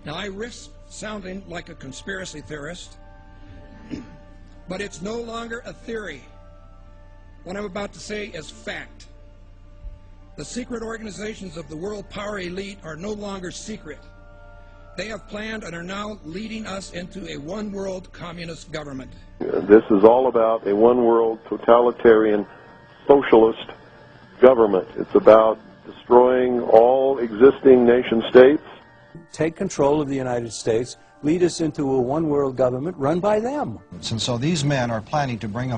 Now, I risk sounding like a conspiracy theorist, but it's no longer a theory. What I'm about to say is fact. The secret organizations of the world power elite are no longer secret. They have planned and are now leading us into a one-world communist government. This is all about a one-world totalitarian socialist government. It's about destroying all existing nation-states. Take control of the United States, lead us into a one-world government run by them. And so these men are planning to bring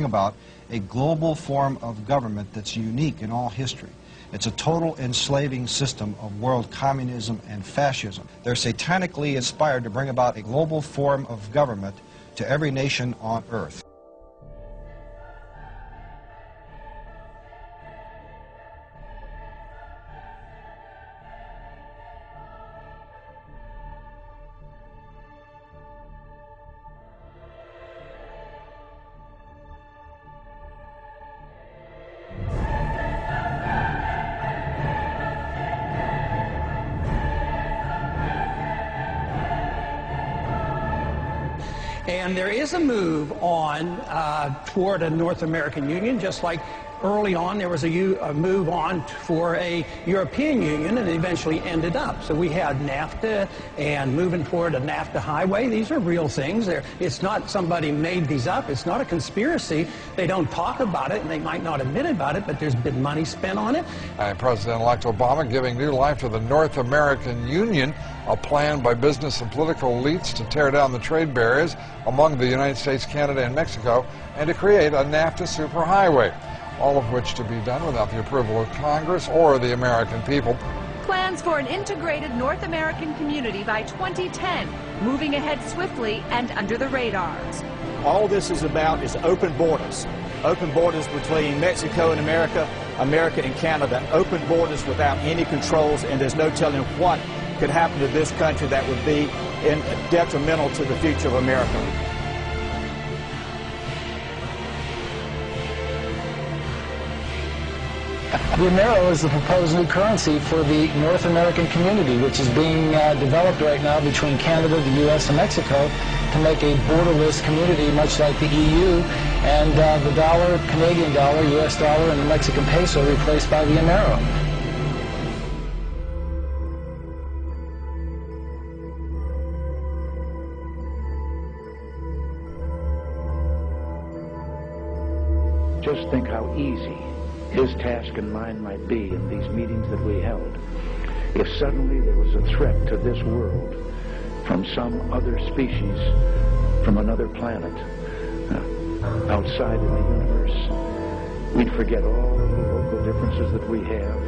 about a global form of government that's unique in all history. It's a total enslaving system of world communism and fascism. They're satanically inspired to bring about a global form of government to every nation on earth. And there is a move on toward a North American Union, just like early on there was a move on for a European Union, and it eventually ended up. So we had NAFTA and moving toward a NAFTA highway. These are real things. It's not somebody made these up. It's not a conspiracy. They don't talk about it, and they might not admit about it, but there's been money spent on it. President-elect Obama giving new life to the North American Union, a plan by business and political elites to tear down the trade barriers among the United States, Canada, and Mexico, and to create a NAFTA superhighway, all of which to be done without the approval of Congress or the American people. Plans for an integrated North American community by 2010, moving ahead swiftly and under the radars. All this is about is open borders between Mexico and America, America and Canada, open borders without any controls, and there's no telling what could happen to this country that would be detrimental to the future of America. The Amero is the proposed new currency for the North American community, which is being developed right now between Canada, the U.S., and Mexico to make a borderless community much like the EU, and the dollar, Canadian dollar, U.S. dollar, and the Mexican peso replaced by the Amero. Just think how easy his task and mine might be in these meetings that we held if suddenly there was a threat to this world from some other species, from another planet, outside in the universe. We'd forget all the local differences that we have.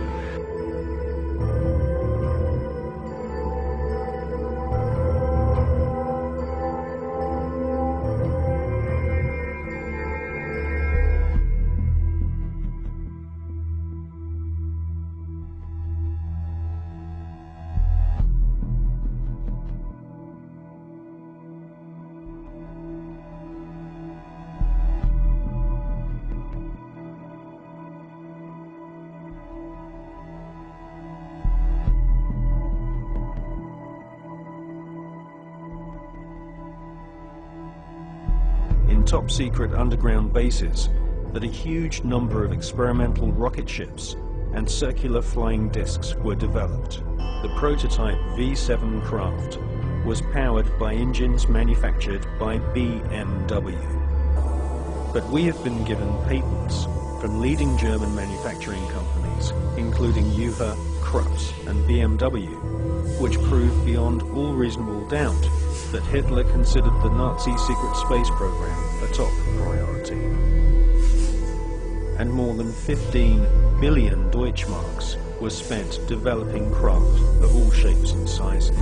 Top-secret underground bases that a huge number of experimental rocket ships and circular flying discs were developed. The prototype V-7 craft was powered by engines manufactured by BMW. But we have been given patents from leading German manufacturing companies, including Juha, Krups, and BMW, which prove beyond all reasonable doubt that Hitler considered the Nazi secret space program a top priority. And more than 15 billion Deutschmarks was spent developing craft of all shapes and sizes.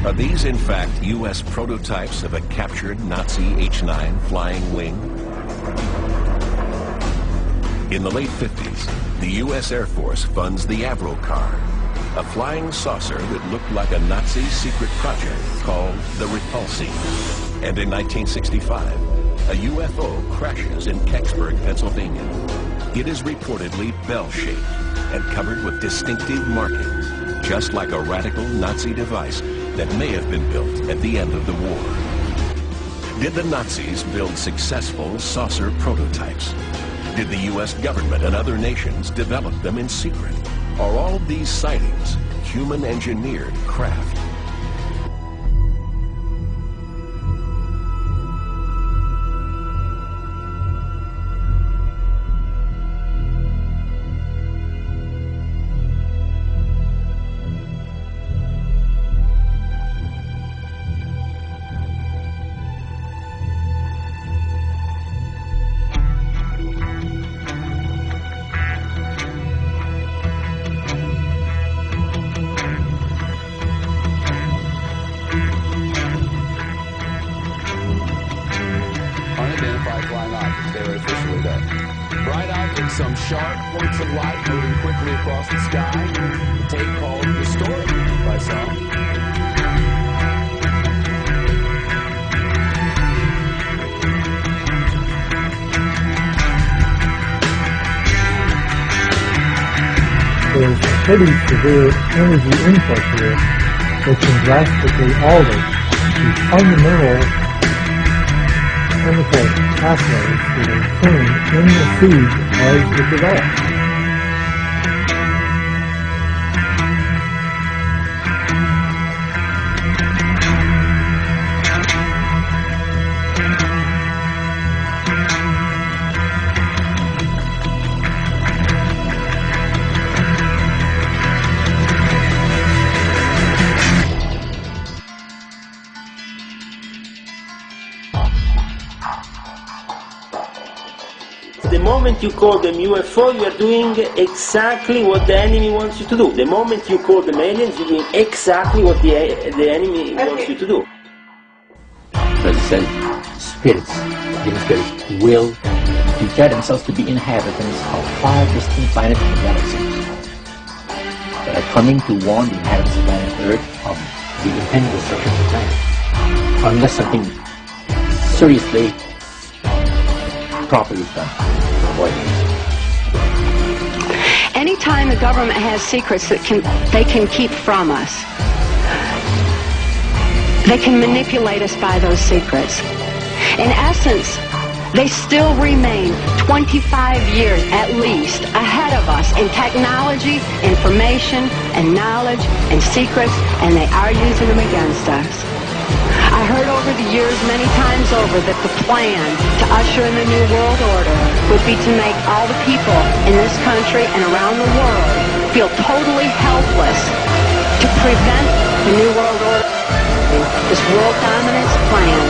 Are these, in fact, U.S. prototypes of a captured Nazi H-9 flying wing? In the late 50s, the U.S. Air Force funds the Avro car, a flying saucer that looked like a Nazi secret project called the Repulsi. And in 1965, a UFO crashes in Kecksburg, Pennsylvania. It is reportedly bell-shaped and covered with distinctive markings, just like a radical Nazi device that may have been built at the end of the war. Did the Nazis build successful saucer prototypes? Did the U.S. government and other nations develop them in secret? Are all these sightings human-engineered craft? Some sharp points of light moving quickly across the sky. A tape called Historic by some. There's a pretty severe energy input here that can drastically alter the fundamental chemical pathways that are occurring in the seed as it develops. The moment you call them UFO, you are doing exactly what the enemy wants you to do. The moment you call them aliens, you're doing exactly what the enemy wants you to do. But it says spirits, living spirits, will declare themselves to be inhabitants of 5 distinct planets in the galaxy that are coming to warn the inhabitants of planet Earth of the impending destruction of the planet, unless something seriously properly done. Anytime the government has secrets that they can keep from us, they can manipulate us by those secrets. In essence, they still remain 25 years at least ahead of us in technology, information, and knowledge, and secrets, and they are using them against us. I heard over the years many times over that the plan to usher in the New World Order would be to make all the people in this country and around the world feel totally helpless to prevent the New World Order, this world dominance plan,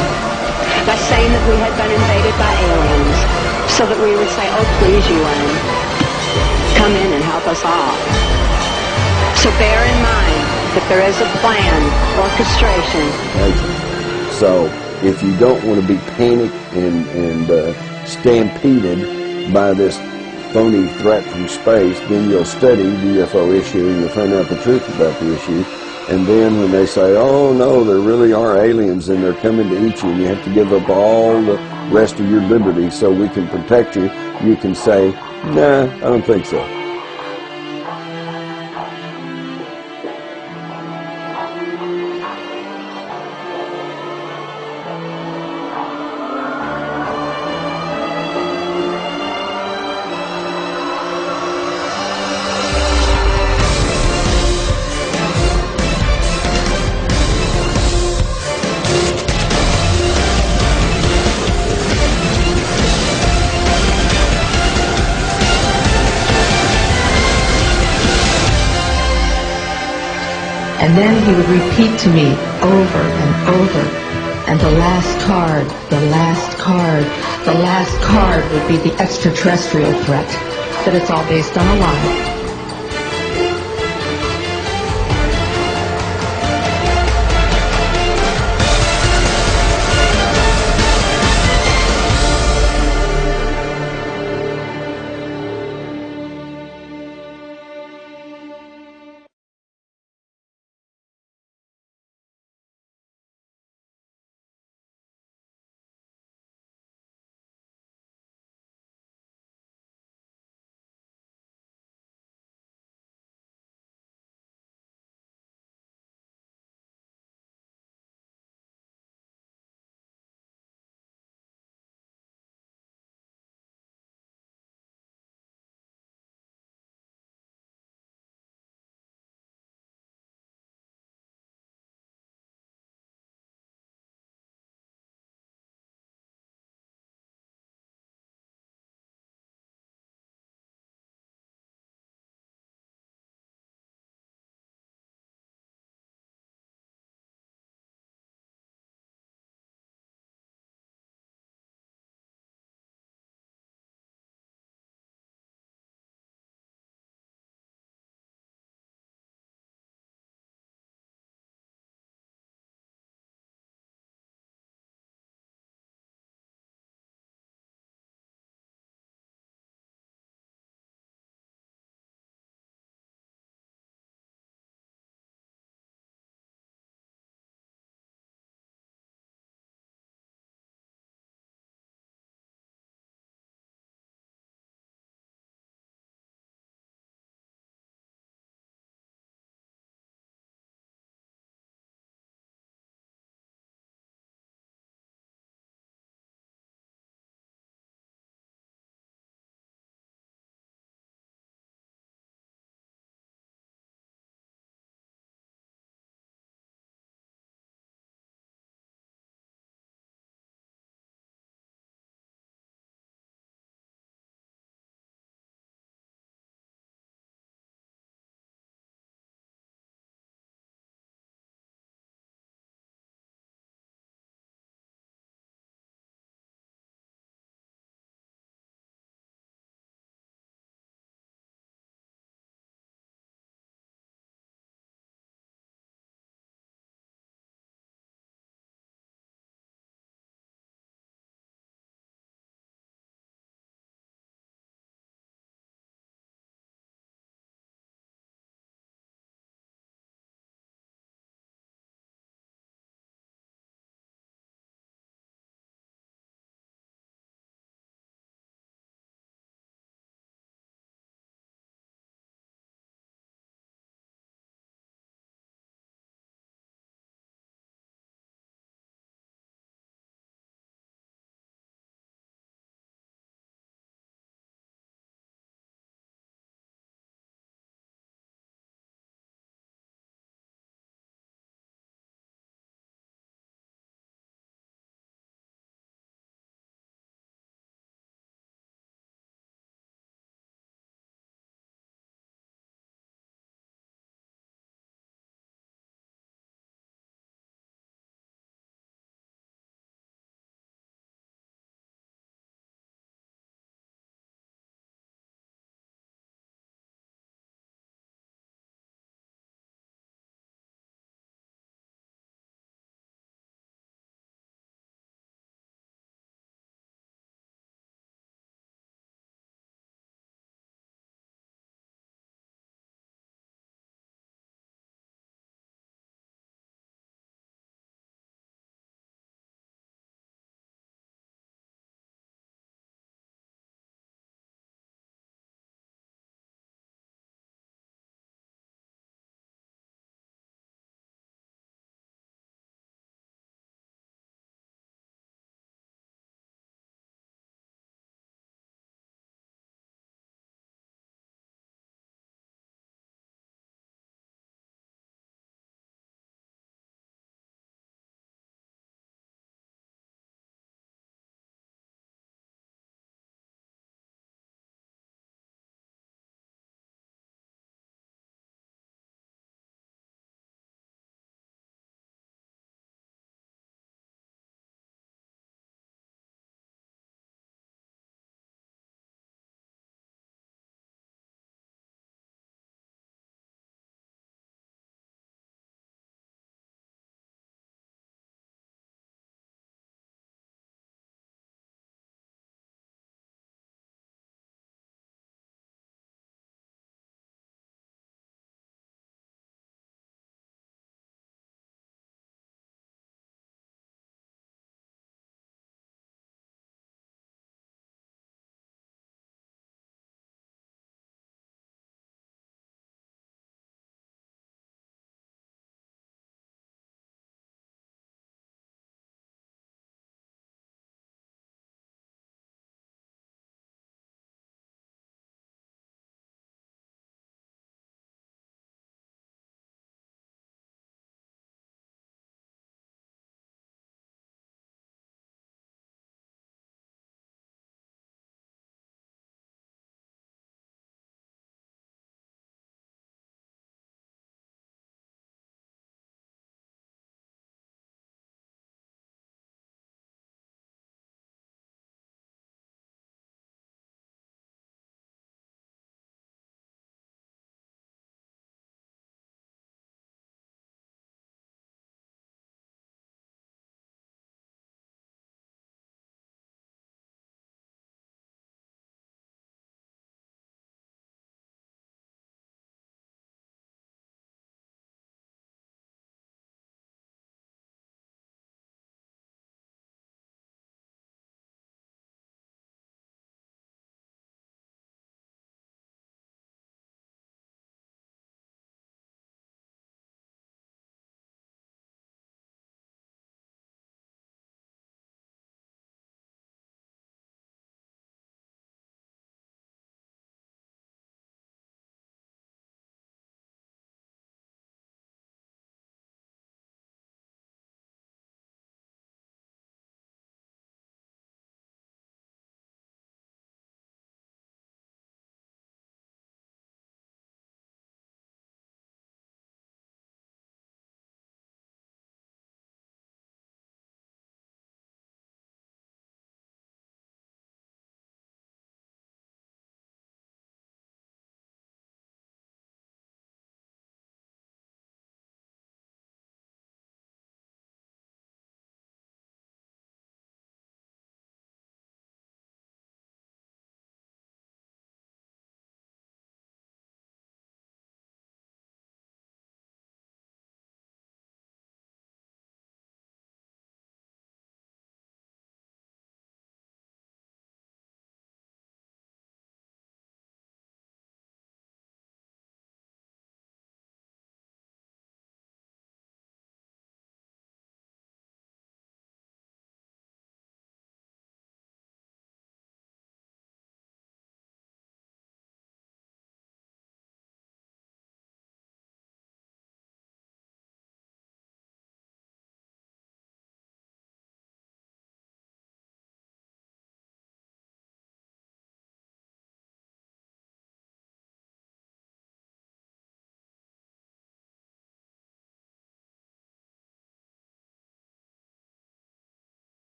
by saying that we had been invaded by aliens, so that we would say, oh please UN, come in and help us all. So bear in mind that there is a plan, orchestration. So if you don't want to be panicked and stampeded by this phony threat from space, then you'll study the UFO issue and you'll find out the truth about the issue. And then when they say, oh no, there really are aliens and they're coming to eat you and you have to give up all the rest of your liberty so we can protect you, you can say, nah, I don't think so. And then he would repeat to me over and over, and the last card, the last card, the last card would be the extraterrestrial threat, that it's all based on a lie.